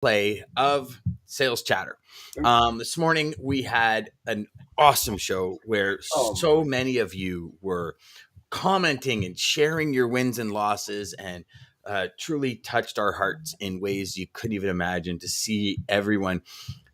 Play of Sales Chatter. This morning we had an awesome show where so many of you were commenting and sharing your wins and losses, and truly touched our hearts in ways you couldn't even imagine, to see everyone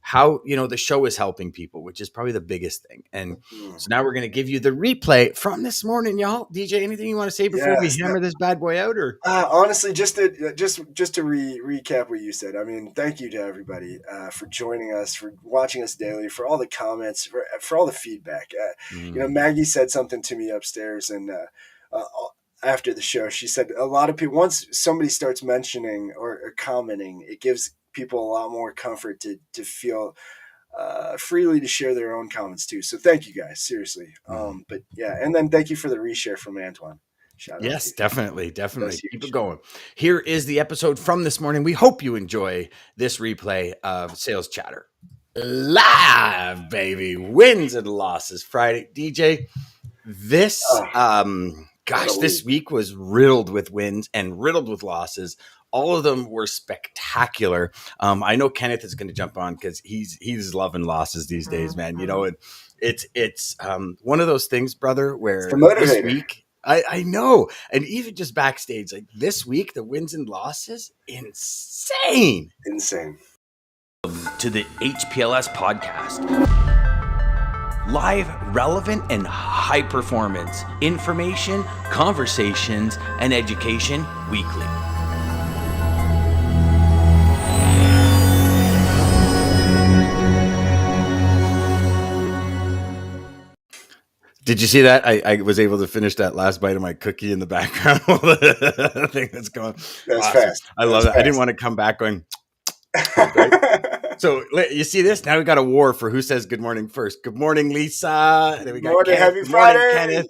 how the show is helping people, which is probably the biggest thing. And so now we're going to give you the replay from this morning, y'all. DJ, anything you want to say before we hammer this bad boy out? Or honestly, just to recap what you said. I mean, thank you to everybody for joining us, for watching us daily, for all the comments, for all the feedback. Maggie said something to me upstairs, and after the show, she said a lot of people, once somebody starts mentioning or commenting, it gives people a lot more comfort to feel freely to share their own comments too. So thank you guys, seriously. But yeah, and then thank you for the reshare from Antoine. Yes, definitely. Keep it going. Here is the episode from this morning. We hope you enjoy this replay of Sales Chatter live, baby. Wins and losses Friday. DJ, this this week was riddled with wins and riddled with losses. All of them were spectacular. I know Kenneth is going to jump on because he's loving losses these days, man. And it's one of those things, brother, where this week. I know. And even just backstage, like this week, the wins and losses, insane. To the HPLS podcast. Live, relevant, and high performance information, conversations, and education weekly. Did you see that? I was able to finish that last bite of my cookie in the background. The thing that's going. That's awesome. Fast. I love that. I didn't want to come back going. Right? So you see this? Now we got a war for who says good morning first. Good morning, Lisa. Then we got Kenneth. Happy Friday. Morning, Kenneth.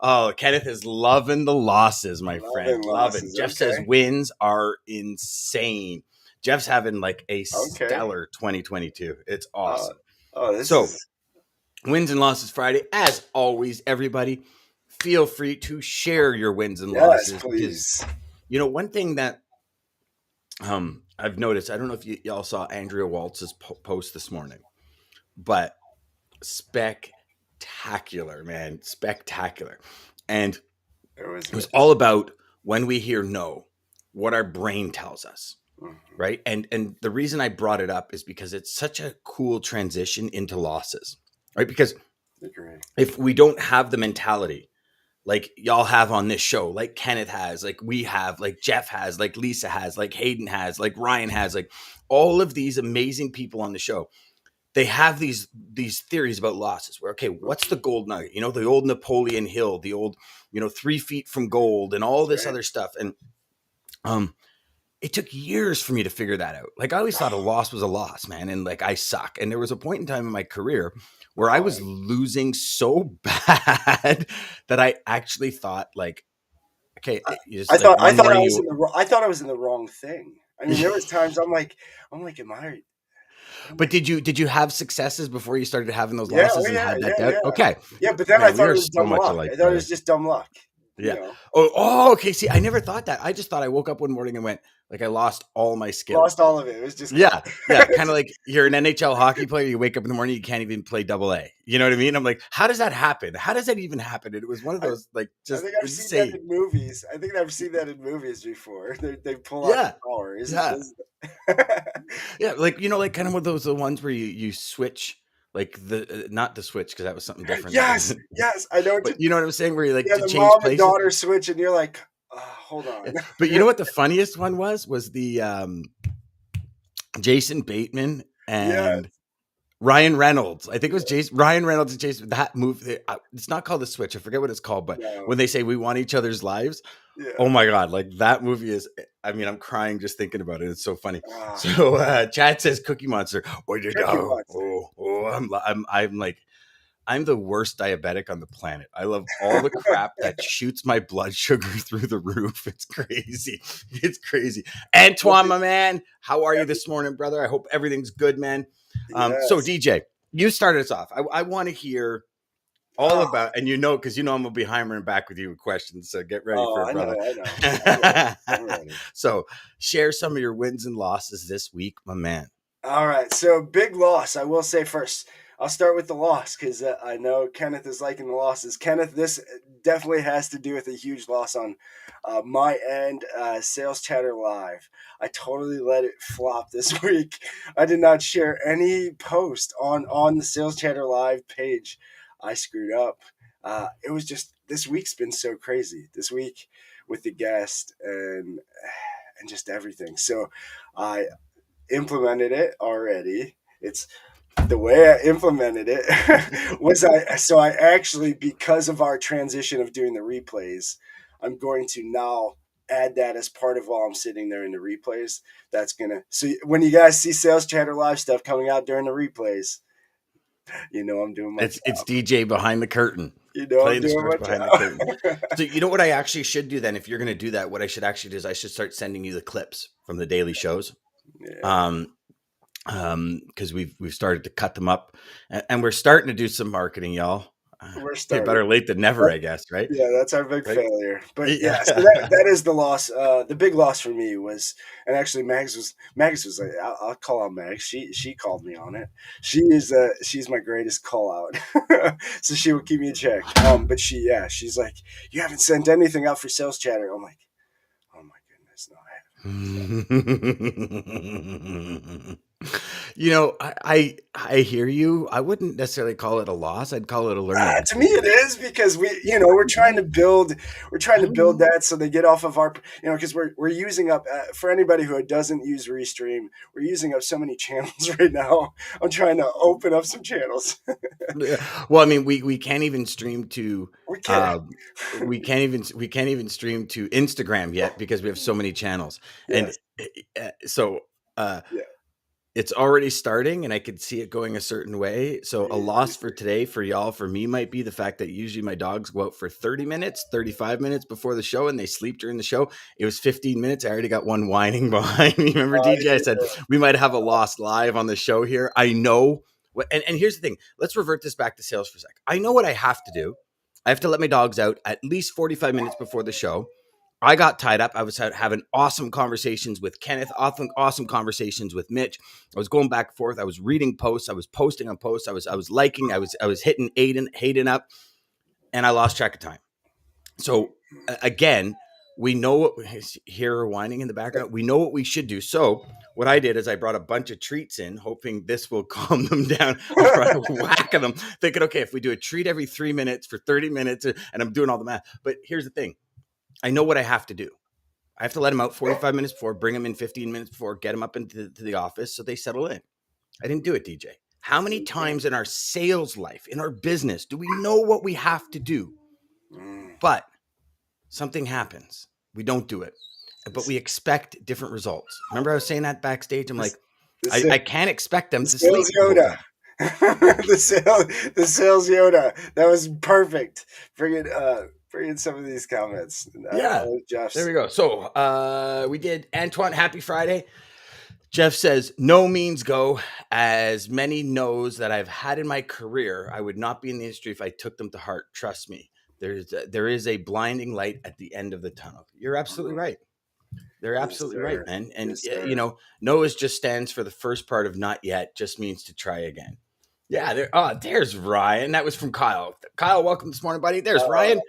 Oh, Kenneth is loving the losses, my friend. Loving. Jeff says wins are insane. Jeff's having like a stellar 2022. It's awesome. Wins and losses Friday. As always, everybody, feel free to share your wins and losses. Please. One thing that I've noticed, I don't know if y'all saw Andrea Waltz's post this morning, but spectacular, man. Spectacular. And it was all about when we hear no, what our brain tells us. Right. And the reason I brought it up is because it's such a cool transition into losses. Right. Because if we don't have the mentality like y'all have on this show, like Kenneth has, like we have, like Jeff has, like Lisa has, like Hayden has, like Ryan has, like all of these amazing people on the show, they have these theories about losses where, okay, what's the gold nugget? The old Napoleon Hill, the old, 3 feet from gold and all this other stuff. And it took years for me to figure that out. Like I always thought a loss was a loss, man. And like I suck. And there was a point in time in my career where I was losing so bad that I actually thought like, okay, I thought I was in the wrong thing. I mean, there was times I'm like, am I? But did you have successes before you started having those losses and had that doubt? Yeah. Okay. Yeah, but then I thought it was dumb luck. I thought it was just dumb luck. Yeah. Oh, okay. See, I never thought that. I just thought I woke up one morning and went, like, I lost all my skills. Lost all of it. It was just yeah. Kind of like you're an NHL hockey player. You wake up in the morning, you can't even play AA. You know what I mean? I'm like, how does that happen? How does that even happen? And it was one of those like just. I think I've seen that in movies. Before. They pull out the power. Yeah, like like kind of one of those the ones where you switch. Like not the switch because that was something different. Yes, I know. But you know what I'm saying? Where you like to the change mom places. And daughter switch, and you're like, hold on. But you know what the funniest one was the Jason Bateman and Ryan Reynolds. I think it was Ryan Reynolds and Jason. That movie. It's not called The Switch. I forget what it's called. But when they say we want each other's lives, oh my god! Like that movie is. I mean, I'm crying just thinking about it. It's so funny. Wow. So Chad says Cookie Monster. I'm like, I'm the worst diabetic on the planet. I love all the crap that shoots my blood sugar through the roof. It's crazy. Antoine, my man, how are you this morning, brother? I hope everything's good, man. So DJ, you started us off. I want to hear all about, and because I'm gonna be hammering back with you with questions, so get ready for it, I brother. know. I'm ready. I'm ready. So share some of your wins and losses this week, my man. All right, so big loss. I will say first, I'll start with the loss because I know Kenneth is liking the losses. Kenneth, this definitely has to do with a huge loss on my end. Sales Chatter Live. I totally let it flop this week. I did not share any post on the Sales Chatter Live page. I screwed up. It was just this week's been so crazy. This week with the guest and just everything. So I implemented it already. It's the way I implemented it I actually, because of our transition of doing the replays, I'm going to now add that as part of while I'm sitting there in the replays. That's gonna, so when you guys see Sales Chatter Live stuff coming out during the replays, I'm doing my job. It's DJ behind the curtain. I'm Playing the doing my script behind the curtain. So you know what I actually should do then? If you're going to do that, what I should actually do is I should start sending you the clips from the daily shows. Yeah. Because we've started to cut them up, and we're starting to do some marketing, y'all. We're starting. Better late than never, I guess, right? Yeah, that's our big failure. But Yeah. so that is the loss. The big loss for me was, and actually Mags was like, I'll call out Mags. She called me on it. She's my greatest call out. So she will keep me in check. But she's like, you haven't sent anything out for Sales Chatter. I'm like, oh my goodness, no, I haven't. I hear you. I wouldn't necessarily call it a loss. I'd call it a learning. To me, it is because we're trying to build that so they get off of our, because we're using up, for anybody who doesn't use Restream, we're using up so many channels right now. I'm trying to open up some channels. Well, I mean, we can't even stream to We can't. we can't even stream to Instagram yet because we have so many channels, Yes. and so Yeah. it's already starting, and I could see it going a certain way. So a loss for today for y'all, for me, might be the fact that usually my dogs go out for 30 minutes, 35 minutes before the show, and they sleep during the show. It was 15 minutes. I already got one whining behind me. Remember, DJ? I said we might have a loss live on the show here. I know. And here's the thing. Let's revert this back to sales for a sec. I know what I have to do. I have to let my dogs out at least 45 minutes before the show. I got tied up. I was having awesome conversations with Kenneth, awesome conversations with Mitch. I was going back and forth. I was reading posts. I was posting on posts. I was liking. I was hitting Hayden up, and I lost track of time. So again, we know what, hear her whining in the background. We know what we should do. So what I did is I brought a bunch of treats in, hoping this will calm them down. I'm trying to whack them, thinking, okay, if we do a treat every 3 minutes for 30 minutes, and I'm doing all the math. But here's the thing. I know what I have to do. I have to let them out 45 minutes before, bring them in 15 minutes before, get them up into the office so they settle in. I didn't do it, DJ. How many times in our sales life, in our business, do we know what we have to do? But something happens. We don't do it. But we expect different results. Remember I was saying that backstage? I'm like, I can't expect them to sleep. Yoda. the sales Yoda. That was perfect. Bring in some of these comments. Yeah. There we go. So we did Antoine, happy Friday. Jeff says, no means go. As many no's that I've had in my career, I would not be in the industry if I took them to heart. Trust me. There is a blinding light at the end of the tunnel. You're absolutely right. They're absolutely right, man. And, no is just stands for the first part of not yet, just means to try again. Yeah. There's Ryan. That was from Kyle. Kyle, welcome this morning, buddy. There's Ryan.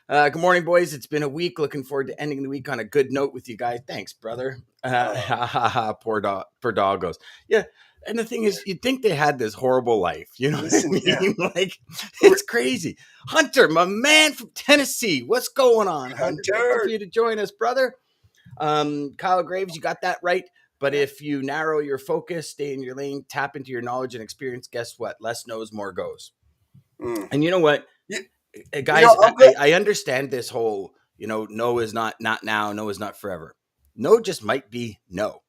Good morning, boys. It's been a week. Looking forward to ending the week on a good note with you guys. Thanks, brother. Poor doggos. Yeah. And the thing is, you'd think they had this horrible life. You know what I mean? Yeah. Like, it's crazy. Hunter, my man from Tennessee. What's going on, Hunter? Good for you to join us, brother. Kyle Graves, you got that right. But if you narrow your focus, stay in your lane, tap into your knowledge and experience, guess what? Less knows, more goes. And you know what? Guys, I understand this whole, no is not now, no is not forever. No just might be no.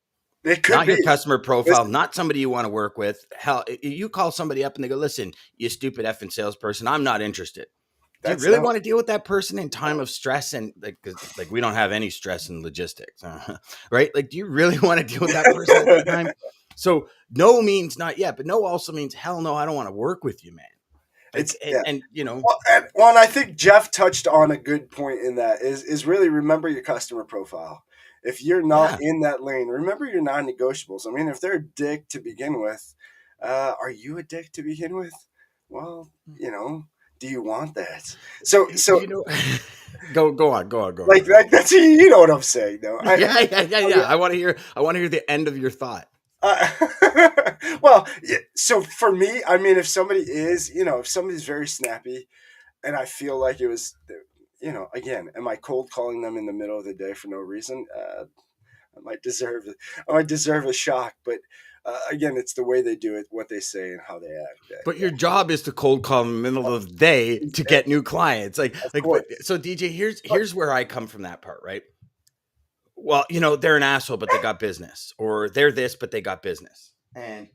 It could not be your customer profile, not somebody you want to work with. Hell, you call somebody up and they go, listen, you stupid effing salesperson, I'm not interested. Do you really want to deal with that person in time of stress? And like we don't have any stress in logistics, right? Like, do you really want to deal with that person at that time? So no means not yet, but no also means hell no, I don't want to work with you, man. Like, It's yeah. and And I think Jeff touched on a good point in that is really remember your customer profile. If you're not yeah. in that lane, remember your non-negotiables. I mean, if they're a dick to begin with, are you a dick to begin with? Well, do you want that? So, You know, go on. like that's you know what I'm saying, though. Yeah. I want to hear the end of your thought. Uh, well, yeah, so for me, I mean, if somebody is, if somebody's very snappy, and I feel like it was, again, am I cold calling them in the middle of the day for no reason? I might deserve it. I might deserve a shock, but again, it's the way they do it, what they say, and how they act. But your job is to cold call in the middle of the day to get new clients. Of But course. so DJ, here's where I come from that part, right? Well, they're an asshole, but they got business, or they're this, but they got business. And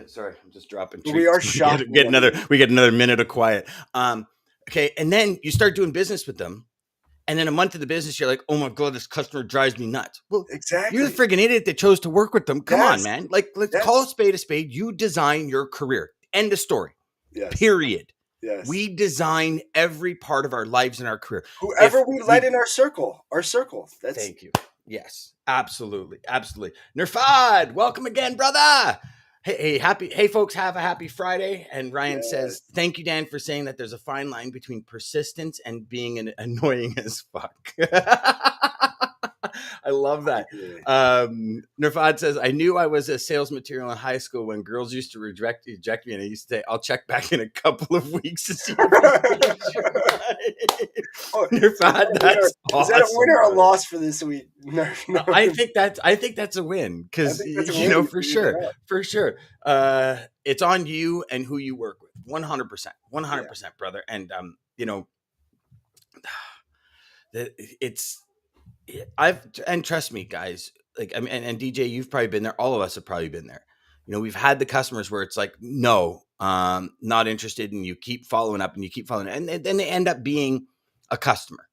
sorry, I'm just dropping treats. We are shocked. We get another minute of quiet. Okay, and then you start doing business with them, and then a month of the business, you're like, oh my god, this customer drives me nuts. Well, Exactly. you're the friggin' idiot that chose to work with them. Come on, Yes. man. Like, let's Yes. call a spade a spade. You design your career. End of story. Yes. Period. Yes. We design every part of our lives and our career. Whoever we let in our circle. That's Thank you. Yes, absolutely. Nerfad, welcome again, brother. Hey, folks, have a happy Friday. And Ryan says, thank you, Dan, for saying that there's a fine line between persistence and being annoying as fuck. I love that. Nerfad says, I knew I was a sales material in high school when girls used to reject me, and I used to say, I'll check back in a couple of weeks to see Nerfad, that's awesome. Is that a win or a loss for this week? No. I think that's a win, because for sure. It's on you and who you work with. 100%, brother. And and trust me, guys, like, I mean, and DJ, you've probably been there. All of us have probably been there. We've had the customers where it's like, no, not interested. And you keep following up and then they end up being a customer.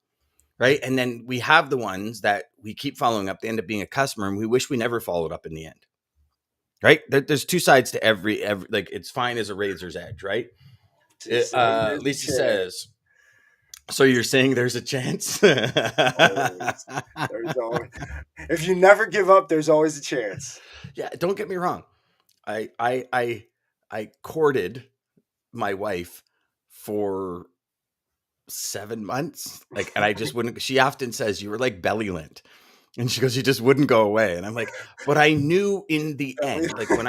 Right. And then we have the ones that we keep following up. They end up being a customer, and we wish we never followed up in the end. Right. There's two sides to every like, it's fine as a razor's edge. Right. Lisa says, so you're saying there's a chance? There's always, if you never give up, there's always a chance. Yeah. Don't get me wrong. I courted my wife for 7 months, and I just wouldn't. She often says, you were like belly lint, and she goes, you just wouldn't go away. And I'm like, but I knew in the end, like when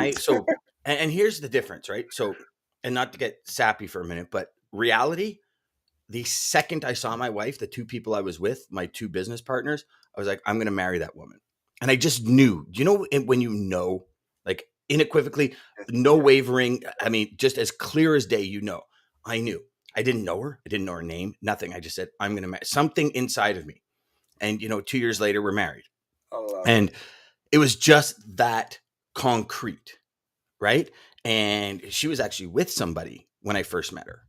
and here's the difference, right? So, and not to get sappy for a minute, but reality, the second I saw my wife, the two people I was with, my two business partners, I was like, I'm going to marry that woman. And I just knew, when like unequivocally, no wavering. I mean, just as clear as day, I knew. I didn't know her. I didn't know her name, nothing. I just said, I'm going to marry something inside of me. And, 2 years later, we're married. And it was just that concrete. Right. And she was actually with somebody when I first met her.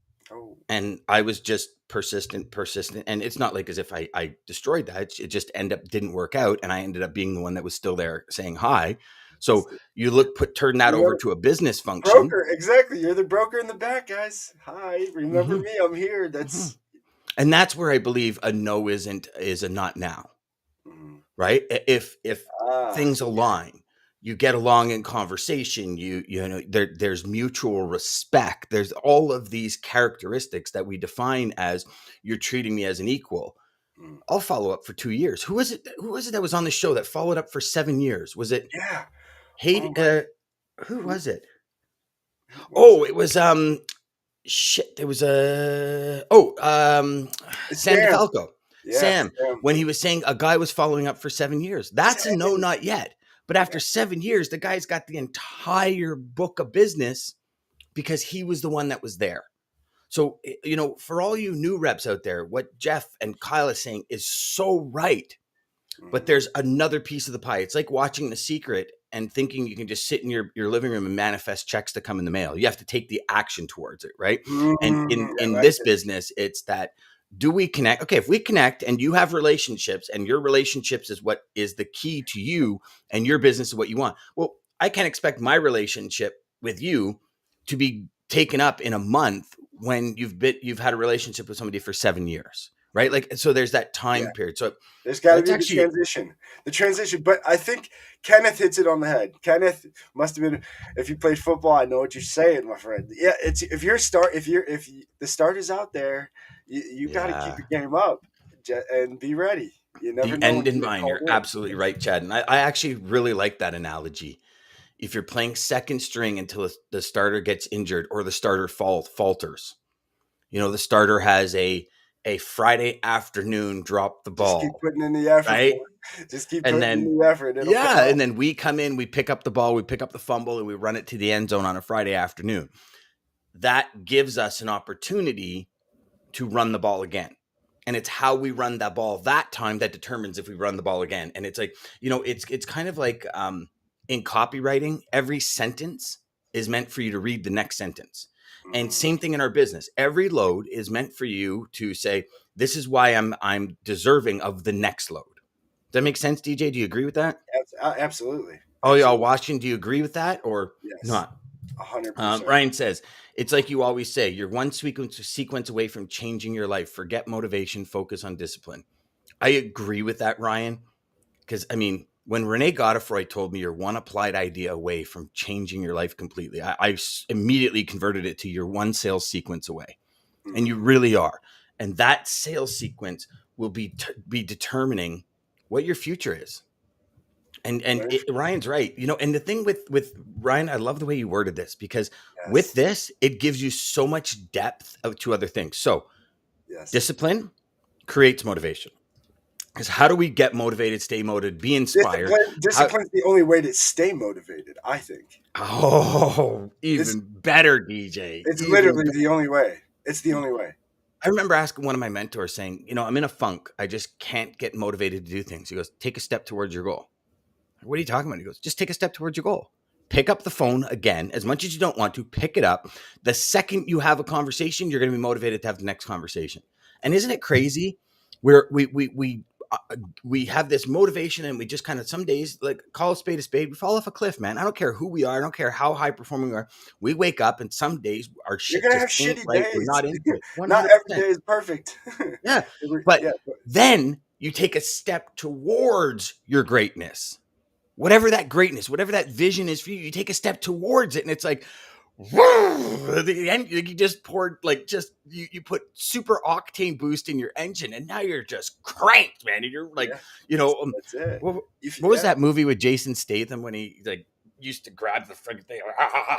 And I was just persistent. And it's not like as if I destroyed that. It just didn't work out. And I ended up being the one that was still there saying hi. So you turn that over to a business function. Broker, exactly. You're the broker in the back, guys. Hi, remember me? I'm here. And that's where I believe a no is a not now. Right? If things align, you get along in conversation, there's mutual respect. There's all of these characteristics that we define as you're treating me as an equal. I'll follow up for 2 years. Who was it that was on the show that followed up for 7 years? Was it? Yeah. Who was it? Oh, it was shit. It was Sam DeFalco. Yeah, Sam, when he was saying a guy was following up for 7 years. That's a no, not yet. But after 7 years, the guy's got the entire book of business because he was the one that was there. So, for all you new reps out there, what Jeff and Kyle is saying is so right. But there's another piece of the pie. It's like watching The Secret and thinking you can just sit in your living room and manifest checks to come in the mail. You have to take the action towards it, right? And in this business, it's that, do we connect? Okay, if we connect and you have relationships and your relationships is what is the key to you and your business is what you want. Well, I can't expect my relationship with you to be taken up in a month when you've had a relationship with somebody for 7 years, right? Like, so there's that time period. So there's got to let's be actually, the transition. But I think Kenneth hits it on the head. Kenneth must have been. If you played football, I know what you're saying, my friend. Yeah, it's if the start is out there, you got to keep yeah, your game up and be ready. You never the know when end in you get mind. called You're in. absolutely right, Chad. And I actually really like that analogy. If you're playing second string until the starter gets injured or the starter falters, the starter has a Friday afternoon drop the Just keep ball, putting in the effort, right? boy. Just keep And putting then in the effort. It'll pay yeah, off. and then we come in, we pick up the ball, we pick up the fumble, and we run it to the end zone on a Friday afternoon. That gives us an opportunity to run the ball again. And it's how we run that ball that time that determines if we run the ball again. And it's like, it's kind of like in copywriting, every sentence is meant for you to read the next sentence. And same thing in our business. Every load is meant for you to say, this is why I'm deserving of the next load. Does that make sense, DJ? Do you agree with that? Absolutely, Oh, y'all absolutely. watching, do you agree with that or Yes, not? 100%. Ryan says, it's like you always say, you're one sequence away from changing your life. Forget motivation, focus on discipline. I agree with that, Ryan, because I mean, when Rene Godefroy told me you're one applied idea away from changing your life completely, I immediately converted it to you're one sales sequence away. And you really are. And that sales sequence will be determining what your future is. And Ryan's right. And the thing with Ryan, I love the way you worded this because with Yes, this, it gives you so much depth to other things. So yes. discipline creates motivation. Because how do we get motivated, stay motivated, be inspired? Discipline's the only way to stay motivated, I think. Even It's better, DJ. it's Even literally better. the only way. It's the only way. I remember asking one of my mentors saying, I'm in a funk. I just can't get motivated to do things. He goes, take a step towards your goal. What are you talking about? He goes, just take a step towards your goal. Pick up the phone again, as much as you don't want to, pick it up. The second you have a conversation, you're going to be motivated to have the next conversation. And isn't it crazy? Where we have this motivation and we just kind of some days like call a spade, we fall off a cliff, man. I don't care who we are. I don't care how high performing we are. We wake up and some days our You're shit gonna have just ain't shitty right. We're days. not into it. Not every 100%. day is perfect. Yeah. But Yeah, then you take a step towards your greatness. Whatever that greatness, whatever that vision is for you, you take a step towards it. And it's like, whoa, the end, you just poured you put super octane boost in your engine and now you're just cranked, man. And you're like, yeah. you know, That's it. what, If, what was yeah. that movie with Jason Statham when he like used to grab the friggin' thing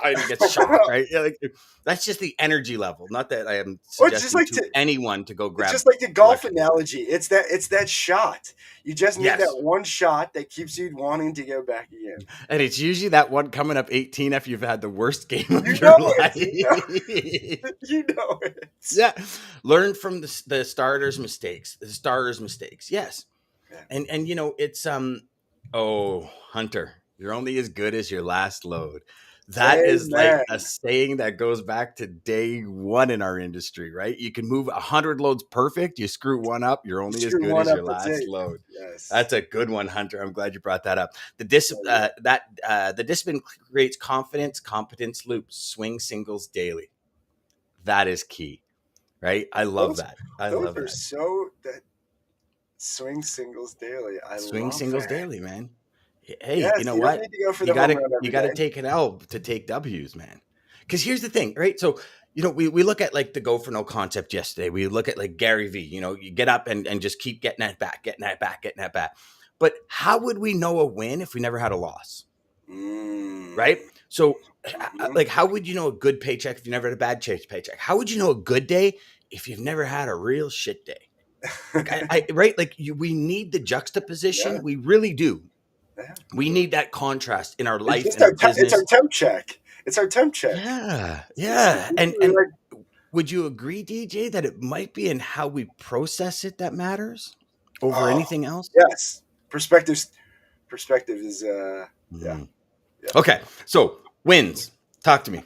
and he gets shocked, right? Yeah, like, that's just the energy level. Not that I am Or it's just suggesting to anyone to go it's grab just like the golf electric motors. analogy. It's that shot. You just need that Yes. one shot that keeps you wanting to go back again. And it's usually that one coming up 18 after you've had the worst game of You your know it. life. You know it. Yeah. Learn from the starter's mistakes. The starter's mistakes. Yes. Yeah. And it's oh, Hunter, you're only as good as your last load. That is like Amen. a saying that goes back to day one in our industry, right? You can move 100 loads perfect. You screw one up, you're You only as screw good one as up, your that's last it. load. Yes. That's a good one, Hunter. I'm glad you brought that up. Yeah. The discipline creates confidence. Competence loops. Swing singles daily. That is key, right? I love Those that. I those love are that. so that swing singles daily. I Swing love singles that. daily, man. Hey, you Yes, know you don't what? need to go for You the home gotta run you every gotta day. take an L to take W's, man. Because here's the thing, right? So we look at like the go for no concept yesterday. We look at like Gary V. You get up and just keep getting that back, getting that back, getting that back. But how would we know a win if we never had a loss? Right? Mm. So, Mhm. like, how would you know a good paycheck if you never had a bad paycheck? How would you know a good day if you've never had a real shit day? Like, right? Like, we need the Yeah, juxtaposition. We really do. yeah. We need that contrast in our It's life, just in our it's our business. temp check. It's our temp check. Yeah, It's yeah. And literally like, would you agree, DJ, that it might be in how we process it that matters over oh, anything else? yes. Perspective is yeah, Mhm. yeah. Okay, so wins. Talk to me.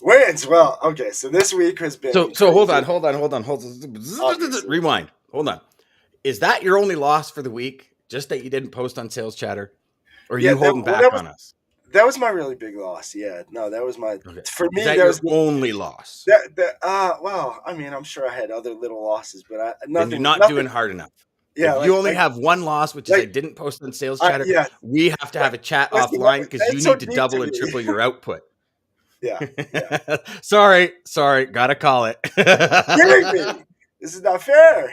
Wins. Well, okay, so this week has So been so hold crazy. on, hold on, hold on, hold on. Obviously. Rewind. Hold on. Is that your only loss for the week? Just that you didn't post on Sales Chatter? Or are Yeah, you holding well back on us? that was my really big loss. Yeah, no, that was my Okay. for Is me. that That your was only loss? well, I mean, I'm sure I had other little losses, but Then you're nothing, not nothing. doing hard enough. Yeah, If you only have one loss, which is I like, didn't post on Sales Chatter, yeah. we have to have a chat Listen, offline because you that's so need to deep to double and me. triple your output. Yeah, yeah. sorry, gotta call it. You're kidding me. This is not fair.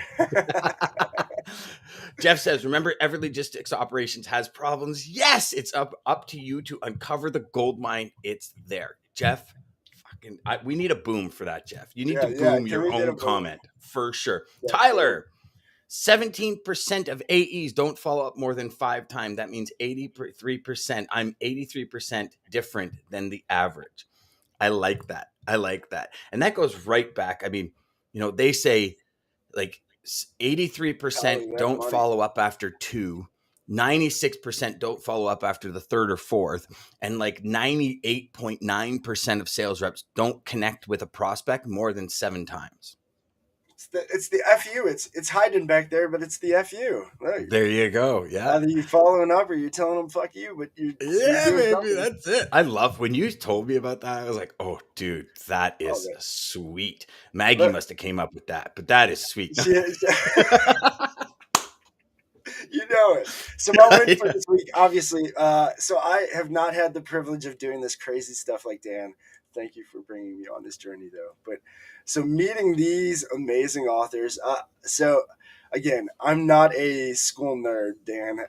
Jeff says, remember, every logistics operations has problems. Yes, it's up to you to uncover the gold mine. It's there. Jeff, we need a boom for that, Jeff. You need to Yeah. boom Can your we get a own boom? comment for sure. Yeah, Tyler, 17% of AEs don't follow up more than 5 times. That means 83%. I'm 83% different than the average. I like that. And that goes right back. I mean, they say like 83% that don't money. follow up after 2, 96% don't follow up after the third or fourth, and like 98.9% of sales reps don't connect with a prospect more than 7 times. It's the FU. It's hiding back there, but it's the FU. Look, There you go. Yeah. either you following up or you're telling them "fuck you," but you're Yeah, doing baby, something. that's it. I love when you told me about that. I was like, "Oh, dude, that Oh, is man. sweet." Maggie Look, must have came up with that, but that is sweet. you know it. So my win for this week, obviously. So I have not had the privilege of doing this crazy stuff like Dan. Thank you for bringing me on this journey, though. But so meeting these amazing authors. So again, I'm not a school nerd, Dan.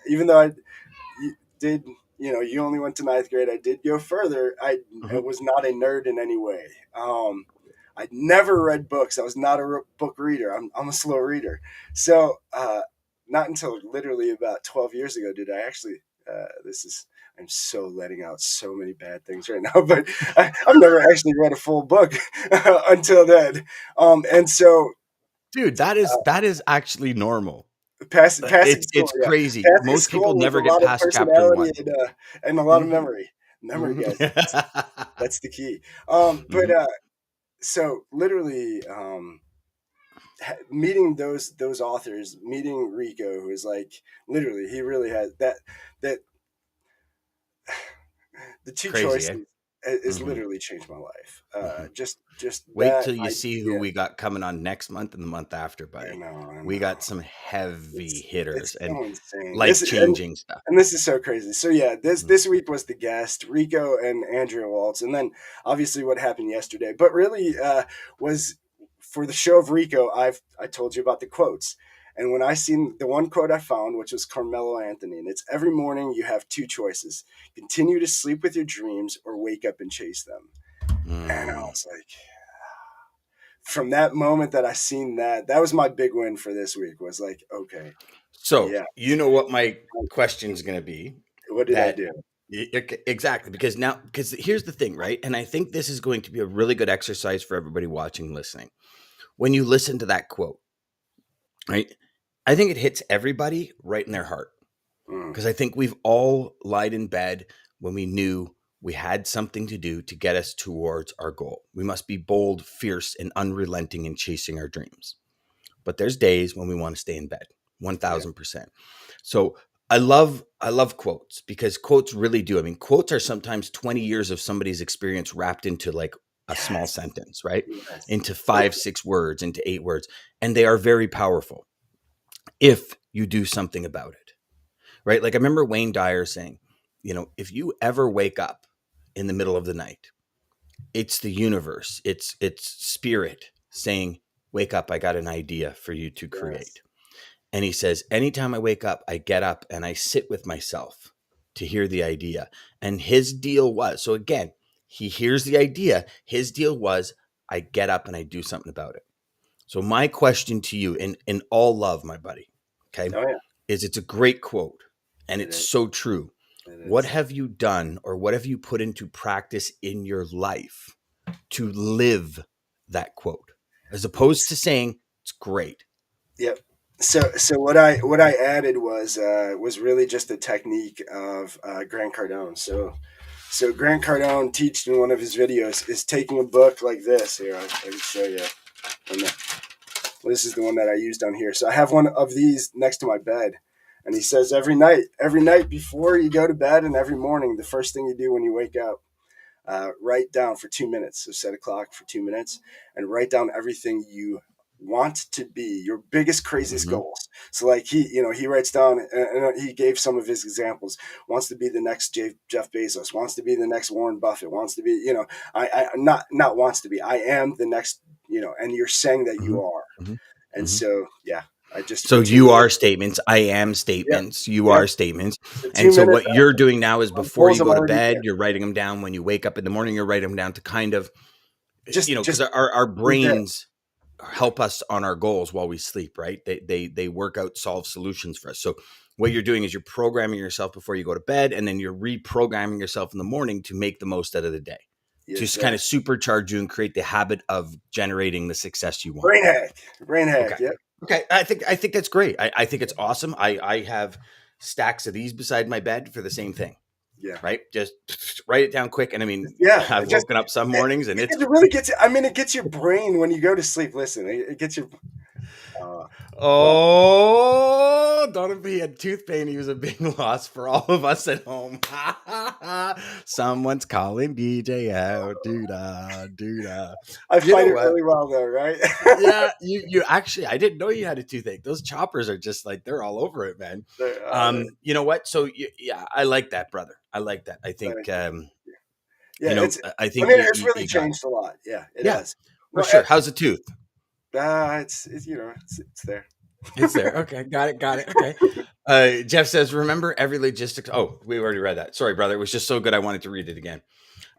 Even though I did, you only went to ninth grade. I did go further. I Mhm. was not a nerd in any way. I never read books. I was not a book reader. I'm a slow reader. So not until literally about 12 years ago did I actually. I'm so letting out so many bad things right now, but I've never actually read a full book until then. And so Dude, that is actually normal. passing It's school, yeah, crazy. passing Most people school with a never get lot of past chapter personality 1. and a lot of Mhm. memory. Memory, Mhm. guys, that's the key. But Mhm. so literally, meeting those authors, meeting Rico, who is like literally, he really has that the two Crazy, eh? choices has Mhm. literally changed my life. Mhm. Just Wait that till you see who idea. we got coming on next month and the month after, I buddy. know, I We know. got some heavy It's hitters and so insane. life-changing stuff. And this is so crazy. So yeah, this Mhm. this week was the guest Rico and Andrea Waltz, and then obviously what happened yesterday. But really, was for the show of Rico. I told you about the quotes, and when I seen the one quote I found, which was Carmelo Anthony, and it's every morning you have two choices: continue to sleep with your dreams or wake up and chase them. And I Mm. was like, from that moment that I seen that was my big win for this week. Was like, okay, So, yeah, you know what my question is gonna be? what did I That do? exactly, because here's the thing, right? And I think this is going to be a really good exercise for everybody watching, listening. When you listen to that quote, right? I think it hits everybody right in their heart. Mm, Because I think we've all lied in bed when we knew we had something to do to get us towards our goal. We must be bold, fierce, and unrelenting in chasing our dreams. But there's days when we want to stay in bed, yeah. 1000%. So I love quotes because quotes really do. I mean, quotes are sometimes 20 years of somebody's experience wrapped into like a small Yes. sentence, right? Yes. Into Like, 5, 6 words, into 8 words. And they are very powerful if you do something about it, right? Like I remember Wayne Dyer saying, if you ever wake up in the middle of the night, it's the universe, it's spirit saying, wake up, I got an idea for you to yes. create. And he says, anytime I wake up, I get up and I sit with myself to hear the idea. And his deal was, so again, he hears the idea. His deal was, I get up and I do something about it. So my question to you, in all love, my buddy, okay, Oh yeah. is it's a great quote and It it's is. so true. It What is. have you done or what have you put into practice in your life to live that quote? As opposed to saying it's great. Yep. So what I added was really just a technique of Grant Cardone. So Grant Cardone teached in one of his videos is taking a book like this. Here, I can show you. And this is the one that I used on here. So I have one of these next to my bed, And he says every night before you go to bed and every morning, the first thing you do when you wake up, write down for 2 minutes. So set a clock for 2 minutes and write down everything you want to be, your biggest, craziest Mm-hmm. goals. So like he writes down, and he gave some of his examples. Wants to be the next Jeff Bezos. Wants to be the next Warren Buffett. Wants to be, I not wants to be. I am the next, and you're saying that Mm-hmm. you are. Mm-hmm. And Mm-hmm. so yeah, I just So for two you are minutes. statements. I am Yep, statements. You yep. are statements. So And two so minutes what you're doing now is on before goals you I'm go to already bed, there. you're writing them down. When you wake up in the morning, you're writing them down to kind of, because Just our we're there. brains help us on our goals while we sleep, right? They work out, solve solutions for us. So what you're doing is you're programming yourself before you go to bed, and then you're reprogramming yourself in the morning to make the most out of the day, to Yes, just kind sir. of supercharge you and create the habit of generating the success you want. Brain hack. Brain Okay. hack. Yep. Okay. I think that's great. I think it's awesome. I have stacks of these beside my bed for the same thing. Yeah. Right. Just write it down quick. And I mean, Yeah. I've Just woken up some it, mornings and it's it really gets. I mean, it gets your brain when you go to sleep. Listen, it gets your. Uh, well, oh, Donovan, he had tooth pain. He was a big loss for all of us at home. Someone's calling DJ out. Doo-da, doo-da. I You fight know it what? really well though, right? Yeah, you actually, I didn't know you had a toothache. Those choppers are just like, they're all over it, man. You know what? So yeah, I like that, brother. I like that. I think, Yeah, it's. I I think mean, it's really you got it. changed a lot. Yeah, it Yeah, has. for Well, sure. How's the tooth? it's it's there. It's there. Okay. Got it. Got it. Okay. Jeff says, remember every logistics. Oh, we already read that. Sorry, brother. It was just so good. I wanted to read it again.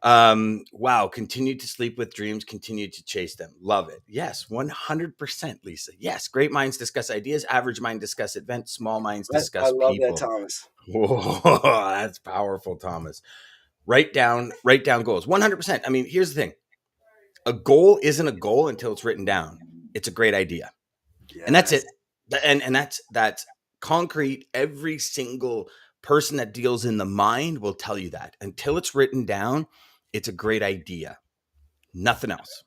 Wow. Continue to sleep with dreams. Continue to chase them. Love it. Yes. 100%, Lisa. Yes. Great minds discuss ideas. Average mind discuss events. Small minds I discuss love that, people. Thomas. Whoa, that's powerful, Thomas. Write down goals. 100%. I mean, here's the thing. A goal isn't a goal until it's written down. It's a great idea. And that's Yes. it. And that's concrete. Every single person that deals in the mind will tell you that. Until it's written down, it's a great idea. Nothing else.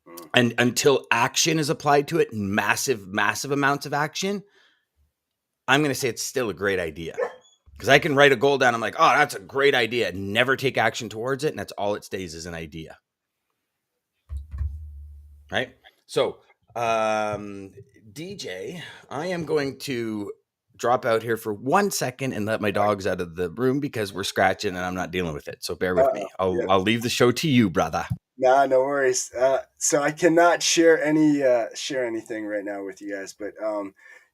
Mm. And until action is applied to it, massive amounts of action, I'm going to say it's still a great idea. Because I can write a goal down. I'm like, oh, that's a great idea. Never take action towards it. And that's all it stays is an idea. Right. So, DJ, I am going to drop out here for 1 second and let my dogs out of the room because we're scratching and I'm not dealing with it. So bear with me. Yeah. I'll leave the show to you, brother. Nah, no worries. So I cannot share anything right now with you guys, but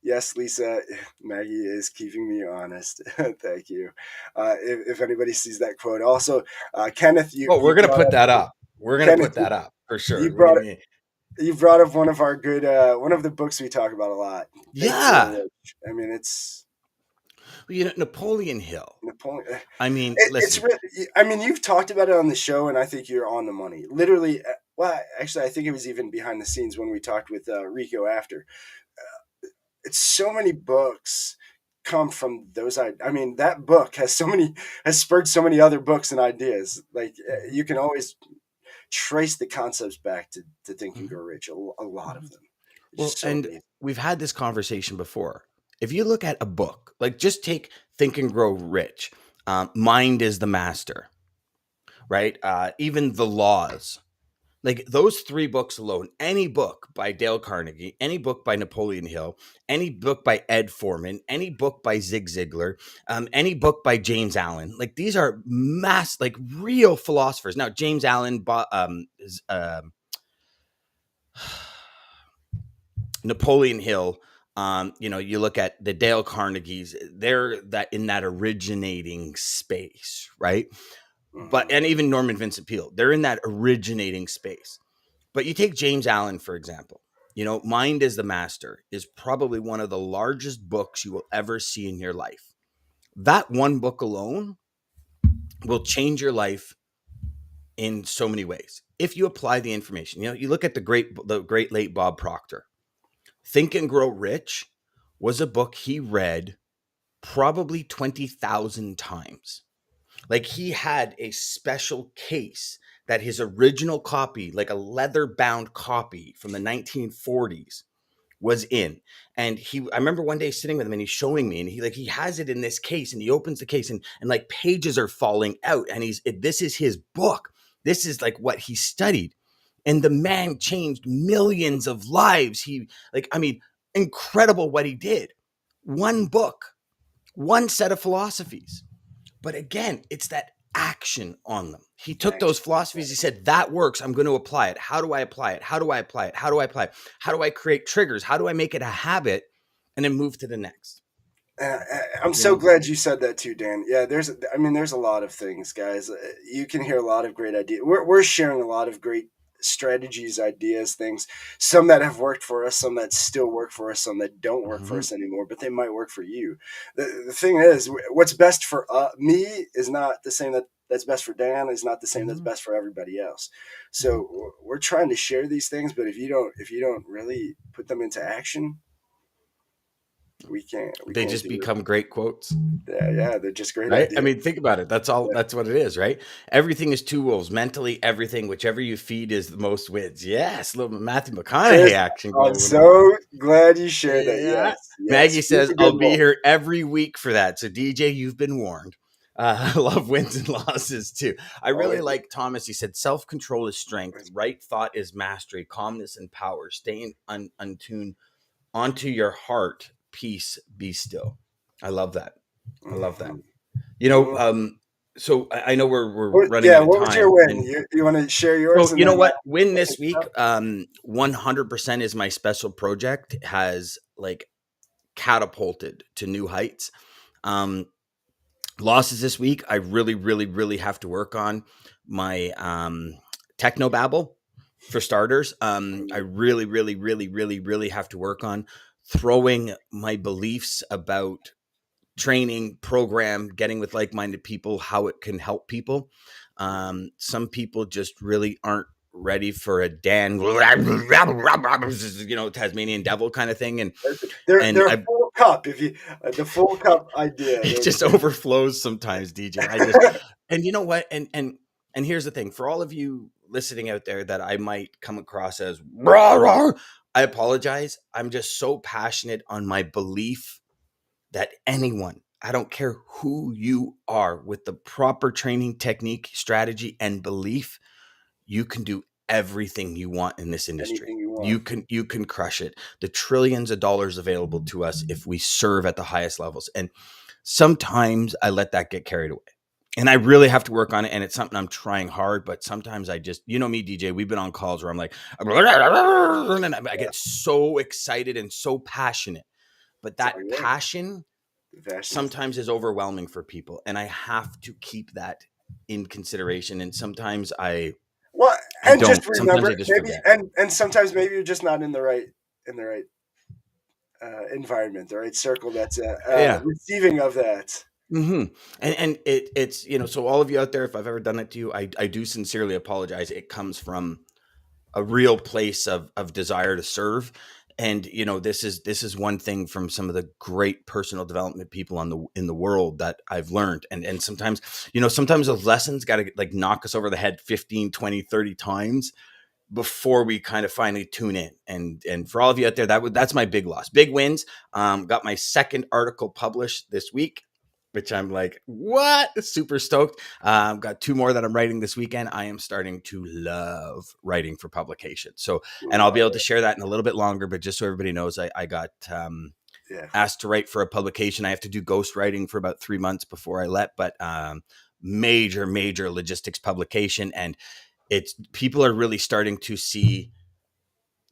yes, Lisa, Maggie is keeping me honest. Thank you. If anybody sees that quote, also Kenneth, Oh, we're you gonna brought put up that up. We're gonna Kenneth, put that up for you sure. brought you brought up one of our good one of the books we talk about a lot. Think and Grow Yeah. Rich. I mean, it's Napoleon Hill. Napoleon. I mean, It's listen. really. I mean, you've talked about it on the show, and I think you're on the money. Literally, well, actually, I think it was even behind the scenes when we talked with Rico after. It's so many books come from those. I mean, that book has spurred so many other books and ideas. Like Mhm, you can always trace the concepts back to Think and mhm, Grow Rich. A lot of mhm. them. It's Well, just so and amazing. we've had this conversation before. If you look at a book, like just take Think and Grow Rich, Mind is the Master, right? Even The Laws, like those three books alone, any book by Dale Carnegie, any book by Napoleon Hill, any book by Ed Foreman, any book by Zig Ziglar, any book by James Allen, like these are like real philosophers. Now, James Allen, Napoleon Hill, you look at the Dale Carnegies, they're that in that originating space, right? Hmm. And even Norman Vincent Peale, they're in that originating space. But you take James Allen, for example, Mind is the Master is probably one of the largest books you will ever see in your life. That one book alone will change your life in so many ways. If you apply the information, you look at the great late Bob Proctor. Think and Grow Rich was a book he read probably 20,000 times. Like he had a special case that his original copy, like a leather bound copy from the 1940s, was in. And I remember one day sitting with him and he's showing me, and he has it in this case, and he opens the case, and like pages are falling out, and this is his book. This is like what he studied. And the man changed millions of lives. Incredible what he did. One book, one set of philosophies. But again, it's that action on them. He took those philosophies. He said, that works. I'm going to apply it. How do I apply it? How do I apply it? How do I apply it? How do I create triggers? How do I make it a habit and then move to the next? I'm so glad you said that too, Dan. Yeah, there's a lot of things, guys. You can hear a lot of great ideas. We're sharing a lot of great strategies, ideas, things. Some that have worked for us, some that still work for us, some that don't work for us anymore, but they might work for you. The thing is, what's best for me is not the same that's best for Dan, is not the same that's best for everybody else. So we're trying to share these things, but if you don't really put them into action, we can't. They just become great quotes. Yeah, they're just great right? ideas. I mean, think about it. That's all. Yeah. That's what it is, right? Everything is two wolves. Mentally, everything, whichever you feed is the most wins. Yes, little Matthew McConaughey action. I'm so glad you shared that. Yes. Maggie says, I'll be here every week for that. So DJ, you've been warned. I love wins and losses too. I really like Thomas. He said, self-control is strength. Right thought is mastery. Calmness and power. Staying untuned onto your heart. Peace, be still. I love that. I love that. You know, so I know we're running out of time. What was your win? You want to share yours? So you know what? Win this week, 100% is my special project. Has like catapulted to new heights. Losses this week, I really, really, really have to work on my technobabble for starters. I really, really, really, really, really have to work on throwing my beliefs about training, program, getting with like-minded people, how it can help people. Some people just really aren't ready for a Dan, Tasmanian devil kind of thing. And they're full cup. If you the full cup idea, it just overflows sometimes, DJ. And you know what? And here's the thing: for all of you listening out there that I might come across as rah, rah, I apologize. I'm just so passionate on my belief that anyone, I don't care who you are, with the proper training, technique, strategy, and belief, you can do everything you want in this industry. You can crush it. The trillions of dollars available to us if we serve at the highest levels. And sometimes I let that get carried away. And I really have to work on it. And it's something I'm trying hard, but sometimes I just, you know me, DJ, we've been on calls where I'm like, and I get so excited and so passionate. But that passion sometimes is overwhelming for people. And I have to keep that in consideration. And sometimes just remember, and sometimes maybe you're just not in the right environment, the right circle that's receiving of that. Mm-hmm. And it's, so all of you out there, if I've ever done it to you, I do sincerely apologize. It comes from a real place of desire to serve. And, this is one thing from some of the great personal development people in the world that I've learned. And sometimes, sometimes those lessons got to like knock us over the head 15, 20, 30 times before we kind of finally tune in. And for all of you out there, that's my big loss. Big wins. Got my second article published this week, which I'm like, what? Super stoked. Got 2 more that I'm writing this weekend. I am starting to love writing for publication. So, and I'll be able to share that in a little bit longer, but just so everybody knows, I got asked to write for a publication. I have to do ghost writing for about 3 months before I but major logistics publication. And people are really starting to see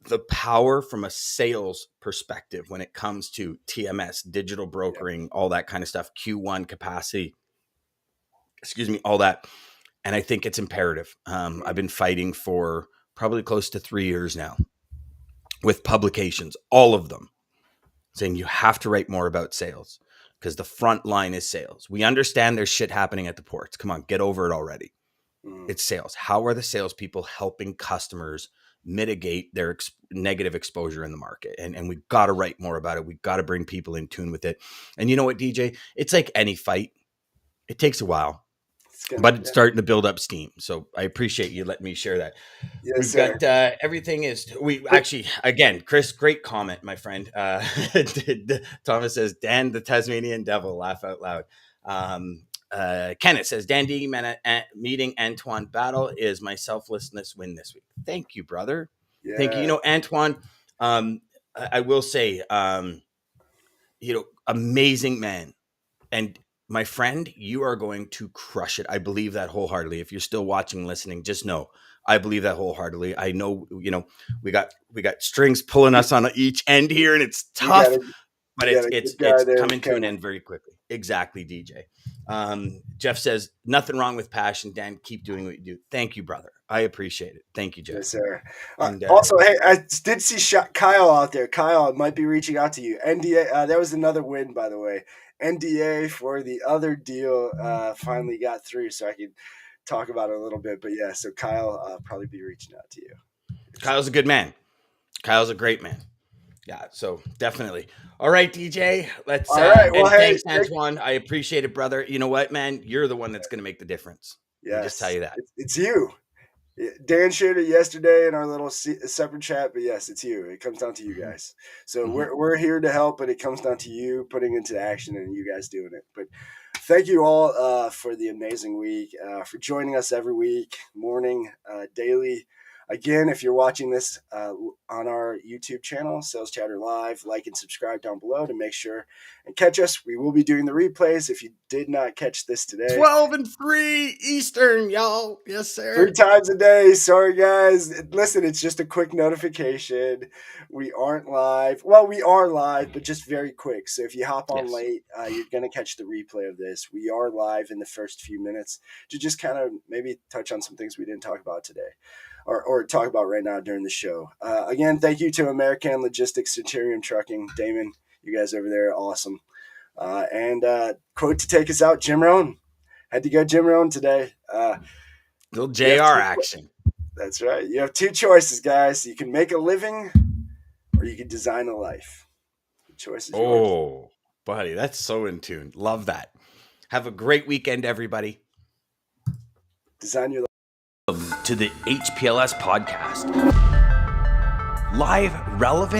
the power from a sales perspective when it comes to TMS, digital brokering, all that kind of stuff, Q1 capacity, all that. And I think it's imperative. I've been fighting for probably close to 3 years now with publications, all of them saying you have to write more about sales because the front line is sales. We understand there's shit happening at the ports. Come on, get over it already. It's sales. How are the salespeople helping customers mitigate their negative exposure in the market? And we've got to write more about it. We've got to bring people in tune with it. And you know what, DJ? It's like any fight. It takes a while. but it's starting to build up steam. So I appreciate you letting me share that. Yes, We've sir. got everything is we actually, again, Chris, great comment, my friend. Thomas says, Dan, the Tasmanian devil, laugh out loud. Kenneth says, Dan Deegan meeting Antoine Battle is my selflessness win this week. Thank you, brother. Yeah. Thank you. You know, Antoine, I will say, amazing man. And my friend, you are going to crush it. I believe that wholeheartedly. If you're still watching, listening, just know I believe that wholeheartedly. I know, we got strings pulling us on each end here, and it's tough, but it's coming to an end very quickly. Exactly, DJ. Jeff says, nothing wrong with passion, Dan. Keep doing what you do. Thank you, brother. I appreciate it. Thank you, Jeff. Yes, sir. And, also, hey, I did see Kyle out there. Kyle might be reaching out to you. NDA, that was another win, by the way. NDA for the other deal finally got through, so I could talk about it a little bit. But yeah, so Kyle probably be reaching out to you. Kyle's a good man. Kyle's a great man. Yeah, so definitely. All right, DJ. Let's. All right. Well, thanks, Antoine. I appreciate it, brother. You know what, man? You're the one that's going to make the difference. Yes. Let me just tell you that. It's you. Dan shared it yesterday in our little separate chat, but yes, it's you. It comes down to you guys. So we're here to help, but it comes down to you putting into action and you guys doing it. But thank you all for the amazing week, for joining us every week, morning, daily. Again, if you're watching this on our YouTube channel, Sales Chatter Live, like and subscribe down below to make sure and catch us. We will be doing the replays if you did not catch this today. 12 and 3 Eastern, y'all. Yes, sir. 3 times a day. Sorry, guys. Listen, it's just a quick notification. We aren't live. Well, we are live, but just very quick. So if you hop on late, you're going to catch the replay of this. We are live in the first few minutes to just kind of maybe touch on some things we didn't talk about today. Or talk about right now during the show. Again, thank you to American Logistics, Centurion Trucking, Daman, you guys over there, awesome. And quote to take us out, Jim Rohn. Had to go Jim Rohn today. Little JR action. That's right. You have 2 choices, guys. You can make a living or you can design a life. The choice is yours. Oh, buddy, that's so in tune. Love that. Have a great weekend, everybody. Design your life. To the HPLS podcast. Live, relevant.